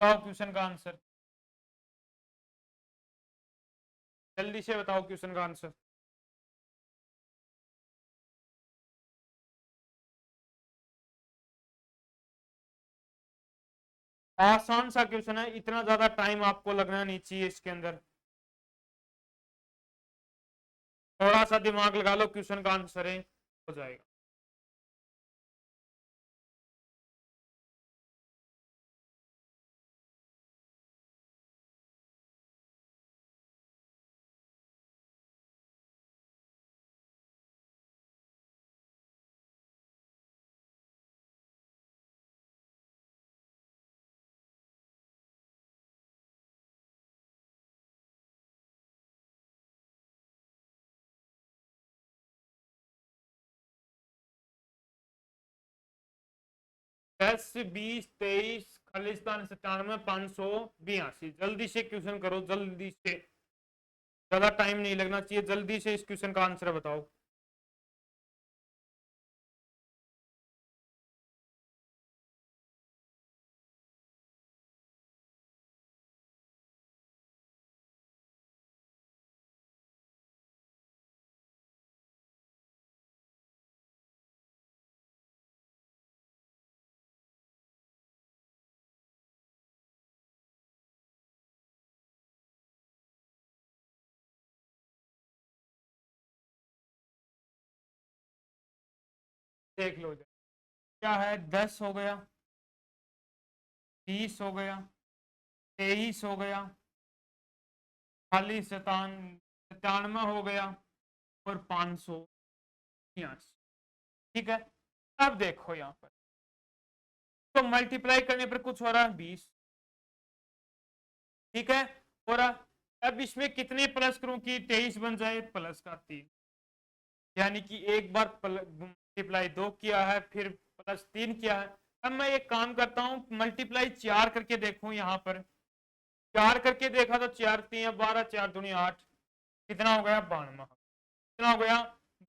बताओ क्वेश्चन का आंसर, जल्दी से बताओ क्वेश्चन का आंसर। आसान सा क्वेश्चन है, इतना ज्यादा टाइम आपको लगना नहीं चाहिए इसके अंदर, थोड़ा सा दिमाग लगा लो, क्वेश्चन का आंसर है हो जाएगा। 10, 20, 23, खालिस्तान 97, 582। जल्दी से क्वेश्चन करो, जल्दी से, ज्यादा टाइम नहीं लगना चाहिए, जल्दी से इस क्वेश्चन का आंसर बताओ। देख लो क्या है, 10 हो गया, 20 हो गया, 23 हो गया, खाली 97 हो गया, और 582। ठीक है, अब देखो यहाँ पर तो मल्टीप्लाई करने पर कुछ हो रहा है 20। ठीक है, और अब इसमें कितने प्लस करूं कि 23 बन जाए, प्लस का 3, यानी कि एक बार मल्टीप्लाई 2 किया है, फिर प्लस 3 किया है। अब मैं एक काम करता हूं, मल्टीप्लाई 4 करके देखूं, यहां पर 4 करके देखा तो 4 3 12, 4 दूनी 8, कितना हो गया 92। कितना हो गया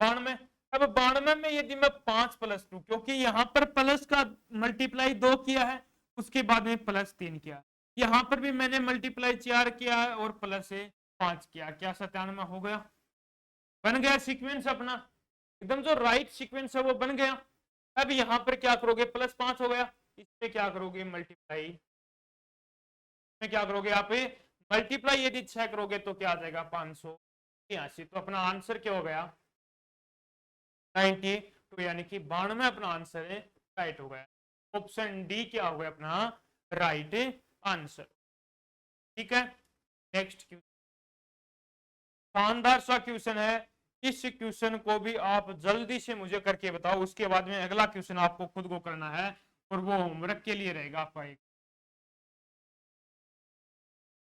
92। अब 92 में यदि मैं 5 प्लस 2, क्योंकि यहां पर प्लस का मल्टीप्लाई 2 किया है, उसके बाद में प्लस 3 किया, यहां पर भी मैंने मल्टीप्लाई 4 किया है और प्लस से 5 किया, क्या 97 हो गया, बन गया सीक्वेंस अपना, एकदम जो राइट सीक्वेंस है वो बन गया। अब यहां पर क्या करोगे, +5 हो गया, इससे क्या करोगे मल्टीप्लाई, में क्या करोगे आप मल्टीप्लाई, यदि 6 करोगे तो क्या आ जाएगा 582। तो अपना आंसर क्या हो गया 92, यानी कि 92 अपना आंसर है, राइट हो गया। ऑप्शन डी क्या हो गया अपना राइट आंसर। ठीक है, नेक्स्ट क्वेश्चन, शानदार सा क्वेश्चन है, इस क्वेश्चन को भी आप जल्दी से मुझे करके बताओ, उसके बाद में अगला क्वेश्चन आपको खुद को करना है और वो होमवर्क के लिए रहेगा आपका एक।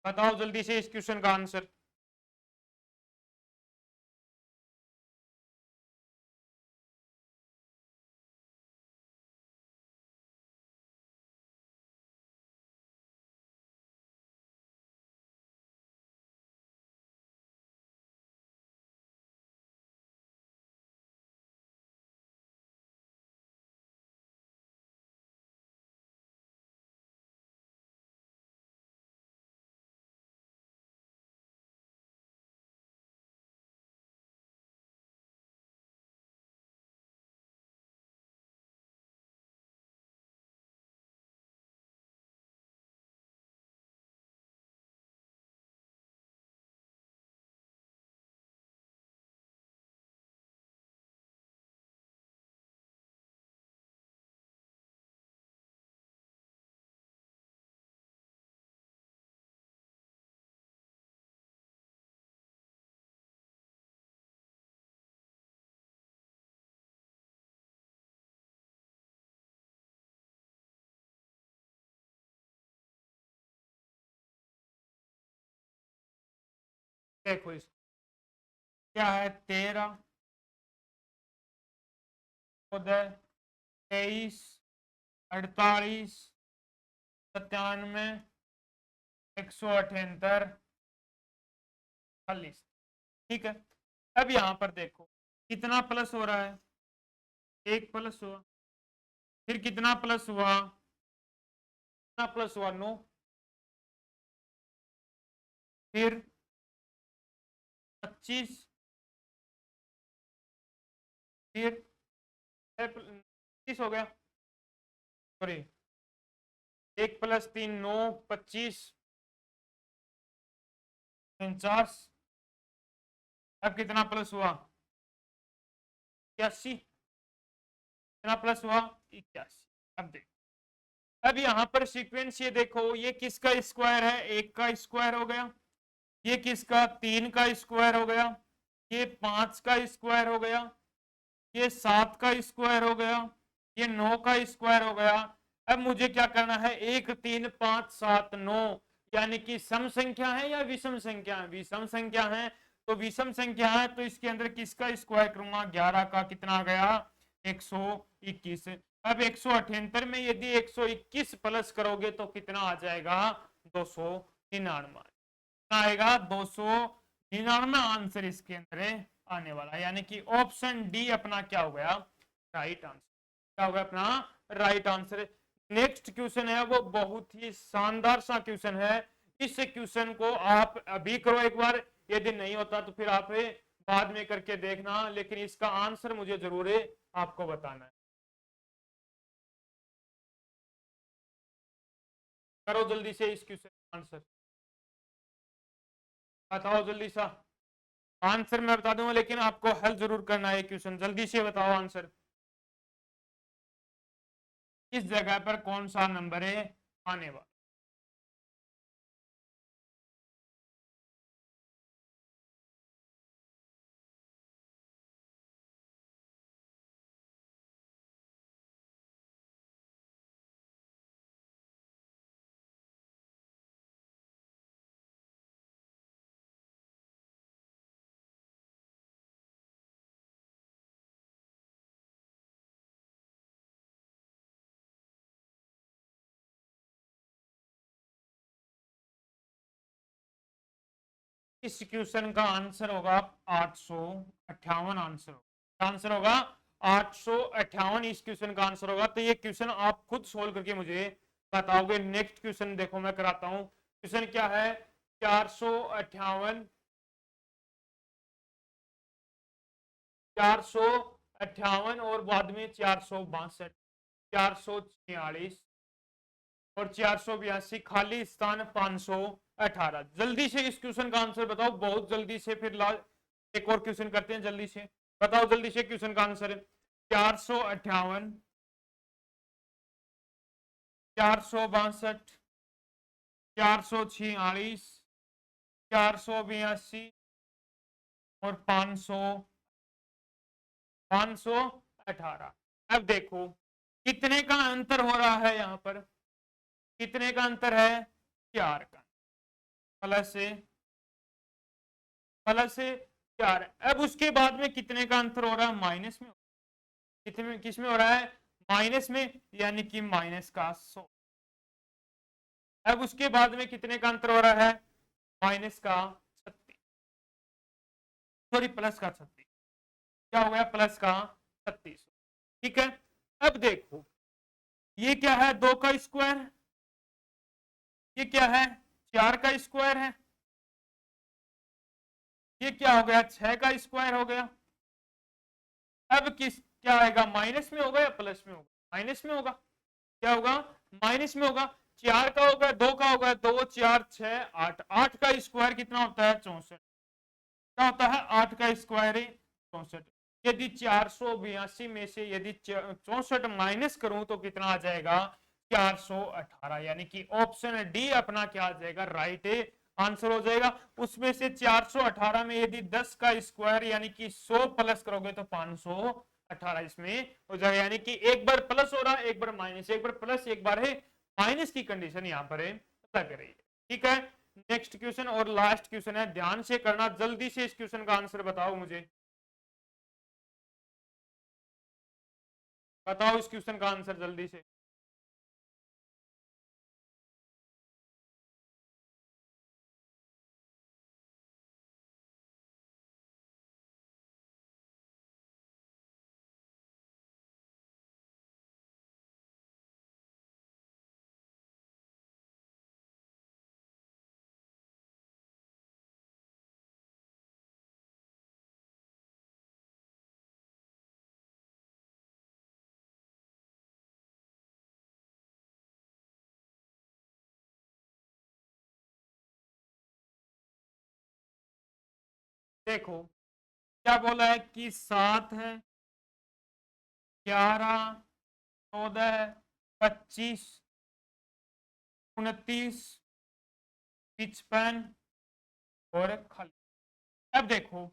बताओ जल्दी से इस क्वेश्चन का आंसर। देखो इस क्या है, 13, 14, 23, 48, 97, 178, 40। ठीक है, अब यहां पर देखो कितना प्लस हो रहा है, एक प्लस हुआ, फिर कितना प्लस हुआ, कितना प्लस हुआ 9, फिर 25, फिर 25 हो गया, सॉरी, 1 + 3 9, 25, 49, अब कितना प्लस हुआ 81, कितना प्लस हुआ 81। अब देखो, अब यहां पर सीक्वेंस ये देखो, ये किसका स्क्वायर है, 1 का स्क्वायर हो गया, ये किसका 3 का स्क्वायर हो गया, ये 5 का स्क्वायर हो गया, ये 7 का स्क्वायर हो गया, ये 9 का स्क्वायर हो गया। अब मुझे क्या करना है, 1 3 5 7 9, यानी कि सम संख्या है या विषम संख्या है, विषम संख्या है, तो विषम संख्या है तो इसके अंदर किसका स्क्वायर करूंगा, 11 का कितना आ गया 121। अब 178 में यदि 121 प्लस करोगे तो कितना आ जाएगा? 299 आएगा। 299 आंसर इसके अंदर आने वाला, यानी कि ऑप्शन डी अपना क्या हो गया? Right answer. क्या हो गया अपना? Right answer. नेक्स्ट क्वेश्चन है वो बहुत ही शानदार सा क्वेश्चन है। इस क्वेश्चन को आप अभी करो एक बार, यदि नहीं होता तो फिर आप बाद में करके देखना, लेकिन इसका आंसर मुझे जरूर आपको बताना है। करो जल्दी से इस क्वेश्चन का आंसर, बताओ जल्दी सा। आंसर मैं बता दूंगा लेकिन आपको हल जरूर करना है क्वेश्चन, जल्दी से बताओ आंसर। इस जगह पर कौन सा नंबर है आने वाला? इस क्वेश्चन का आंसर होगा 858 आंसर होगा। आंसर होगा 858, इस क्वेश्चन का आंसर होगा। तो ये क्वेश्चन आप खुद सोल्व करके मुझे बताओगे। नेक्स्ट क्वेश्चन देखो मैं कराता हूं। क्वेश्चन क्या है? 458, 458 और बाद में 462, 446 और 482, खाली स्थान 518। जल्दी से इस क्वेश्चन का आंसर बताओ, बहुत जल्दी से, फिर एक और क्वेश्चन करते हैं। जल्दी से बताओ, जल्दी से क्वेश्चन का आंसर। 458, 462, 446, 482 और 518। अब देखो कितने का अंतर हो रहा है यहां पर? कितने का अंतर है? 4 का। प्लस से, प्लस से 4। अब उसके बाद में कितने का अंतर हो रहा है? माइनस में। कितने, किस में हो रहा है? माइनस में, यानी कि माइनस का 100। अब उसके बाद में कितने का अंतर हो रहा है? माइनस का 36, सॉरी प्लस का 36। क्या हो गया? प्लस का 36। ठीक है। अब देखो ये क्या है? 2 का स्क्वायर। ये क्या है? 4 का स्क्वायर है। ये क्या हो गया? 6 का स्क्वायर हो गया। अब किस, क्या आएगा? माइनस में होगा या प्लस में होगा? माइनस में होगा। क्या होगा? माइनस में होगा। 4 का होगा, 2 का होगा, 2 4 6 8, 8 का स्क्वायर कितना होता है? 64। क्या होता है? 8 का स्क्वायर है 64। यदि 482 में से यदि 64 माइनस करूं तो कितना आ जाएगा? 418, यानी कि ऑप्शन डी अपना क्या आ जाएगा? राइट आंसर हो जाएगा। उसमें से 418 में यदि 10 का स्क्वायर यानी कि 100 प्लस करोगे तो 518 इसमें हो जाएगा, यानी कि एक बार प्लस हो रहा है, एक बार माइनस, एक बार प्लस, एक बार है माइनस की कंडीशन यहां पर लग रही है। ठीक है। नेक्स्ट क्वेश्चन और लास्ट क्वेश्चन है, ध्यान से करना, जल्दी से इस क्वेश्चन का आंसर बताओ मुझे। बताओ इस क्वेश्चन का आंसर जल्दी से। देखो क्या बोला है कि 7 है, 11, 14, 25, 29, 55 और खाली। अब देखो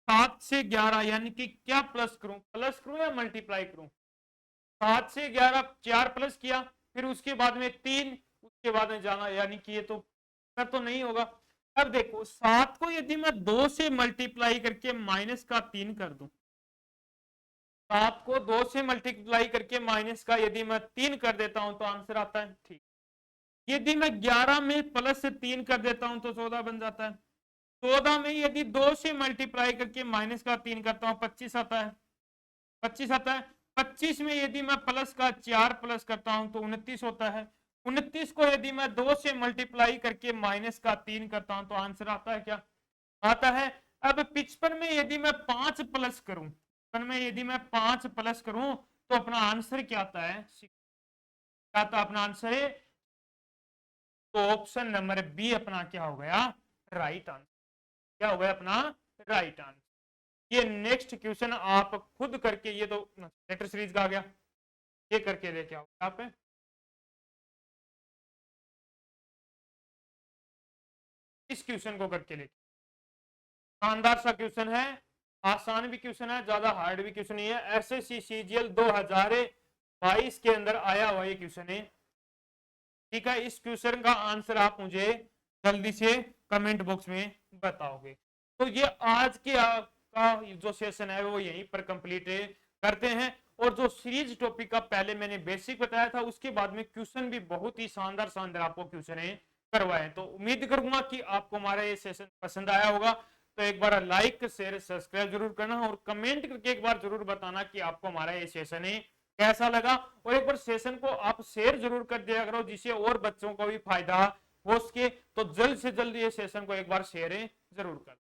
7 से 11 यानी कि क्या प्लस करूं, प्लस करूं या मल्टीप्लाई करूं? 7 से 11, 4 प्लस किया, फिर उसके बाद में 3, उसके बाद में जाना, यानी कि ये तो कर तो नहीं होगा। अब देखो 7 को यदि मैं 2 से मल्टीप्लाई करके माइनस का 3 कर दूं, 7 को 2 से मल्टीप्लाई करके माइनस का यदि मैं 3 कर देता हूं तो आंसर आता है। ठीक, यदि मैं 11 में प्लस से 3 कर देता हूं तो 14 बन जाता है। 14 में यदि 2 से मल्टीप्लाई करके माइनस का 3 करता हूं 25 आता है। 25 आता है। 25 में यदि मैं प्लस का 4 प्लस करता हूं तो 29 होता है। 29 को यदि मैं 2 से मल्टीप्लाई करके माइनस का 3 करता हूं तो आंसर आता है क्या? आता है। अब 55 में यदि मैं 5 प्लस करूं, 55 में यदि मैं 5 प्लस करूं तो अपना आंसर क्या आता है? क्या आता अपना आंसर है? तो ऑप्शन नंबर बी अपना क्या हो गया? Right answer. क्या हो गया अपना? Right answer. ये नेक्स्ट क्वेश्चन आप खुद करके, ये तो लेटर सीरीज का आ गया, ये करके लेके आओ आप। इस क्वेश्चन को करके लेके, शानदार सा क्वेश्चन है, आसान भी क्वेश्चन है, ज्यादा हार्ड भी क्वेश्चन नहीं है। एसएससी सीजीएल 2022 के अंदर आया हुआ ये क्वेश्चन है। ठीक है, इस क्वेश्चन का आंसर आप मुझे जल्दी से कमेंट बॉक्स में बताओगे। तो ये आज के का जो सेशन है वो यहीं पर कंप्लीट करते हैं। और जो सीरीज टॉपिक का पहले मैंने बेसिक बताया था, उसके बाद में क्वेश्चन भी बहुत ही शानदार शानदार आपको क्वेश्चन करवाए। तो उम्मीद करूंगा कि आपको हमारा ये सेशन पसंद आया होगा। तो एक बार लाइक शेयर सब्सक्राइब जरूर करना और कमेंट करके एक बार जरूर बताना कि आपको हमारा ये सेशन कैसा लगा। और एक बार सेशन को आप शेयर जरूर कर दिया करो, जिससे और बच्चों को भी फायदा हो सके। तो जल्द से जल्द ये सेशन को एक बार शेयर जरूर कर।